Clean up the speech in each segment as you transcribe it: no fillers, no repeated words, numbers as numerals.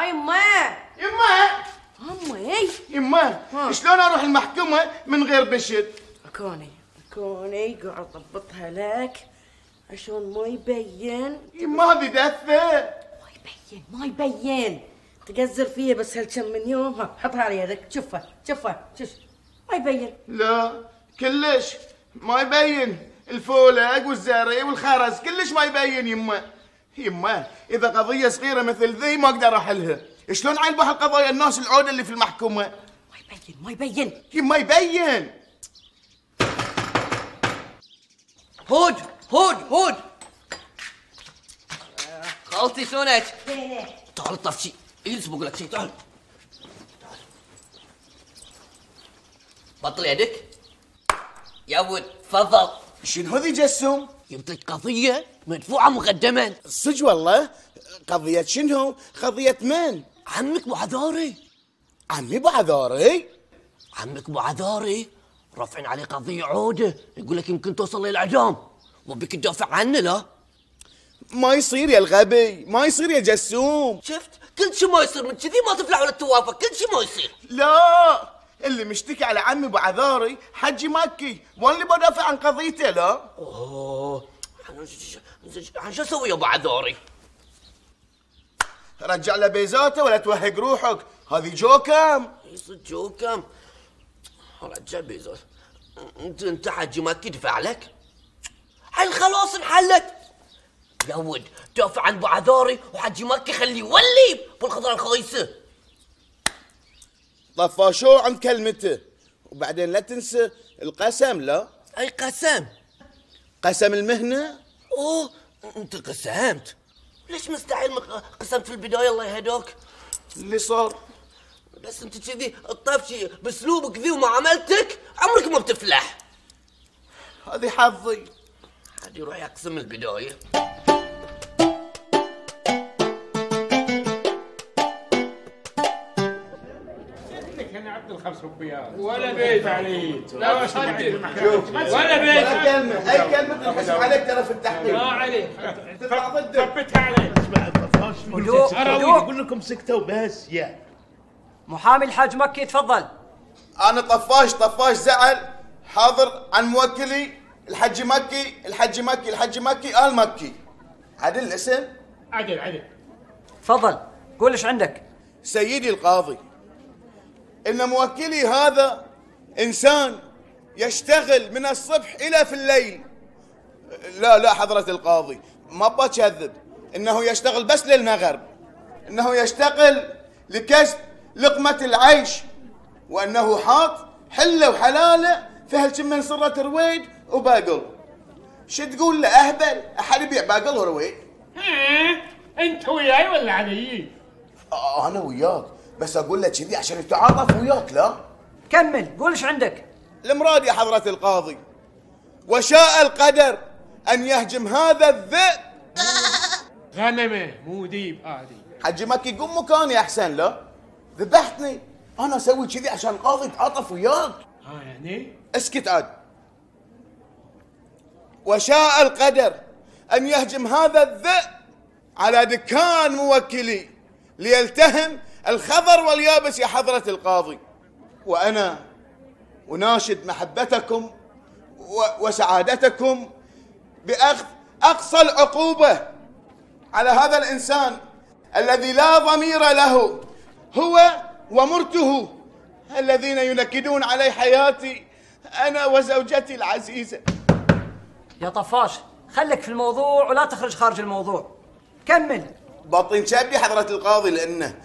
يما يما امي يما شلون اروح المحكمة من غير بشد؟ كوني قاعد اضبطها لك عشان ما يبين. يما هذه دفة. ما يبين تقزر فيه بس هالكم من يوم. ها حطها على يدك. شوفها شوف ما يبين. لا كلش ما يبين، الفولق والزري والخرز كلش ما يبين. يما اذا قضية صغيرة مثل ذي ما اقدر احلها، شلون عيل بهالقضايا الناس العودة اللي في المحكمة؟ ما يبين يما يبين. هود خالتي شلونك؟ تعال طف شي اجلس بقول لك شي. تعال بطل يدك يا ود. تفضل. شنو ذي جسوم؟ جبت لك قضية مدفوعة مقدما. صدق والله؟ قضية شنو؟ قضية من؟ عمك ابو عذاري. عمي ابو عذاري؟ عمك ابو عذاري رافعين عليه قضية عودة، يقول لك يمكن توصل للإعدام وبيك تدافع عنه. لا ما يصير يا الغبي، ما يصير يا جسوم. شفت كل شيء ما يصير، من كذي ما تفلح ولا توافق، كل شيء ما يصير. لا اللي مشتكي على عمي ابو عذاري حجي مكي، وانا اللي بدافع عن قضيته. لا اوه عن شو اسوي يا ابو عذاري؟ رجع له بيزاته ولا توهق روحك، هذه جوكم. يصير جوكم. رجع بيزات. انت حجي مكي دفع لك؟ هاي خلاص انحلت يا ود. دافع عن ابو عذاري وحجي مكي خليه يولي بالخضره الخايسه. طفشوه عن كلمته، وبعدين لا تنسى القسم. لا اي قسم؟ قسم المهنه. اوه انت قسمت؟ ليش مستحيل قسمت في البدايه؟ الله يهداك. اللي صار بس انت كذي الطفشي باسلوبك ذي ومعاملتك عمرك ما بتفلح. هذه حظي. حد يروح يقسم من البدايه. انا عبد الخمس ربيات ولا بيت عليك. لا صدق ولا بيت. ولا كلمه، اي كلمه تنحسب عليك ترى في التحقيق. ما عليك تطلع ضدك. ثبتها عليك. هدوء اقول لكم سكتوا بس. يا محامي الحاج مكي تفضل. انا طفاش زعل حاضر عن موكلي الحج مكي آل مكي. عدل الاسم؟ عدل. تفضل قول ايش عندك. سيدي القاضي، ان موكلي هذا انسان يشتغل من الصبح الى في الليل. لا حضرة القاضي ما بكذب، انه يشتغل بس للمغرب، انه يشتغل لكسب لقمة العيش، وانه حاط حله وحلاله في هالكم من سرة رويد وباقل. شو تقول له اهبل؟ احد يبيع باقل ورويد؟ انت وياي ولا علي؟ انا وياك، بس اقول لك كذي عشان يتعاطف وياك. لا كمل قول ايش عندك. المراد يا حضرة القاضي، وشاء القدر ان يهجم هذا الذئب. غنمه مو ديب هذه. حجي مكي قم مكاني احسن. لا ذبحتني، انا اسوي كذي عشان القاضي يتعاطف وياك. يعني اسكت عاد. وشاء القدر ان يهجم هذا الذئب على دكان موكلي ليلتهم الخضر واليابس يا حضرة القاضي، وانا اناشد محبتكم وسعادتكم باخذ اقصى العقوبة على هذا الانسان الذي لا ضمير له، هو ومرته الذين ينكدون علي حياتي انا وزوجتي العزيزة. يا طفاش خليك في الموضوع ولا تخرج خارج الموضوع. كمل. باطين شابي حضرة القاضي، لانه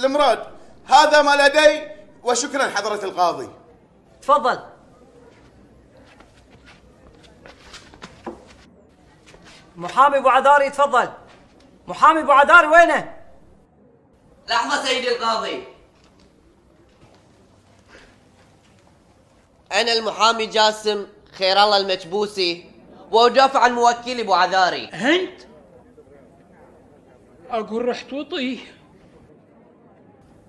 المراد هذا ما لدي، وشكرا حضرة القاضي. تفضل. محامي ابو عذاري تفضل. محامي ابو عذاري وينه؟ لحظة سيدي القاضي، أنا المحامي جاسم خير الله المكبوسي، وأدافع عن موكلي ابو عذاري. انت؟ اقول رحت وطيه.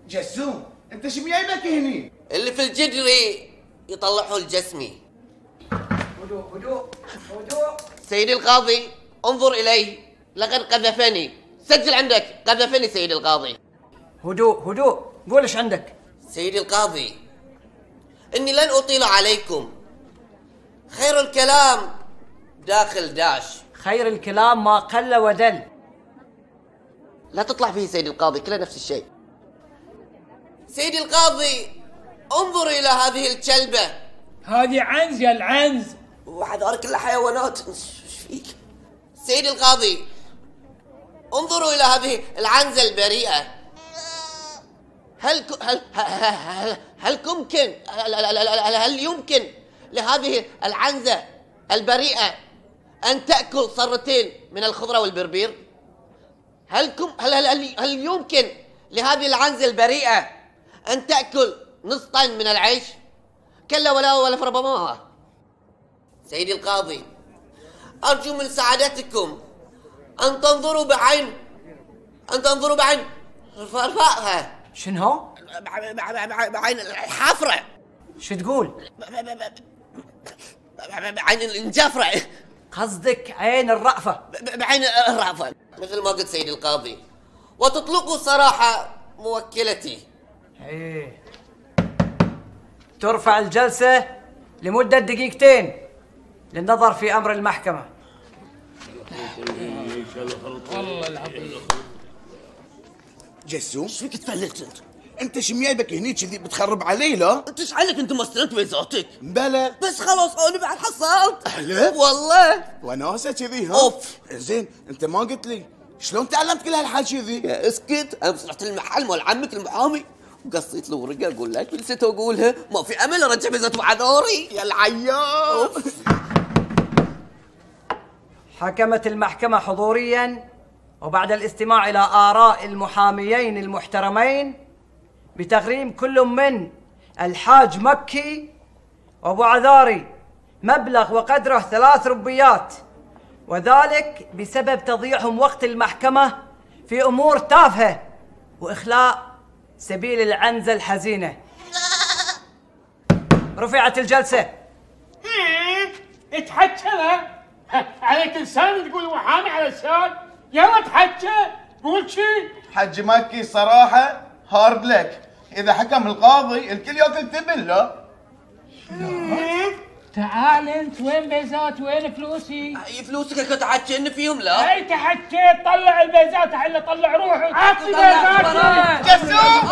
جسوم انت شو جايبك هني؟ اللي في الجدري يطلعه الجسمي. هدوء. سيدي القاضي انظر إلي، لقد قذفني. سجل عندك، قذفني سيدي القاضي. هدوء هدوء، قول ايش عندك. سيدي القاضي، إني لن أطيل عليكم. خير الكلام داخل داش. خير الكلام ما قل ودل. لا تطلع فيه سيدي القاضي، كله نفس الشيء. سيدي القاضي، انظر إلى هذه الكلبة. هذه عنز يا العنز. وهذول كلها حيوانات. ايش فيك؟ سيدي القاضي، انظروا إلى هذه العنزة البريئة. هل يمكن لهذه العنزة البريئة أن تأكل صرتين من الخضرة والبربير؟ هل يمكن لهذه العنزة البريئة أن تأكل نص طن من العيش؟ كلا ولا فربما. سيدي القاضي، أرجو من سعادتكم أن تنظروا بعين رفاقها. شنو؟ بعين الحافرة. شو تقول؟ بعين الانجافرة. قصدك عين الرأفة. بعين الرأفة مثل ما قلت سيدي القاضي. وتطلقوا صراحة موكلتي. ايه. ترفع الجلسة لمدة 2 دقيقتين للنظر في أمر المحكمة. والله العظيم. جسوم، ايش فيك تفلت انت؟ انت شميابك هني كذي بتخرب علي لا؟ انت ايش عليك؟ انت ما استلمت بيزاتك. بلى. بس خلاص انا بعد حصلت. احلف؟ والله. وناسه كذي ها؟ اوف. زين انت ما قلت لي شلون تعلمت كل هالحكي ذي؟ يا اسكت، امس رحت المحل مال عمك المحامي وقصيت له ورقه اقول لك نسيت اقولها، ما في امل ارجع بيزات وعذوري. يا العيال. حكمت المحكمة حضوريا وبعد الاستماع إلى آراء المحاميين المحترمين بتغريم كل من الحاج مكي وأبو عذاري مبلغ وقدره 3 ربيات، وذلك بسبب تضييعهم وقت المحكمة في أمور تافهة وإخلاء سبيل العنزة الحزينة. رفعت الجلسة. اتحكى عليك لسان تقول محامي على لسان. يلا اتحكى، قول شي. حج مكي صراحه هارد لك، اذا حكم القاضي الكل ياكل تبن لا؟ تعال انت، وين بيزات وين فلوسي؟ اي فلوسك كنت تحكيني فيهم لا؟ اي تحكيت، طلع البيزات حله، طلع روحك. عطني بيزات. جسوم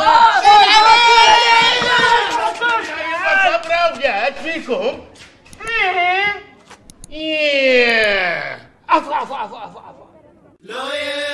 صبروا وياك فيكم. عفوا. لوير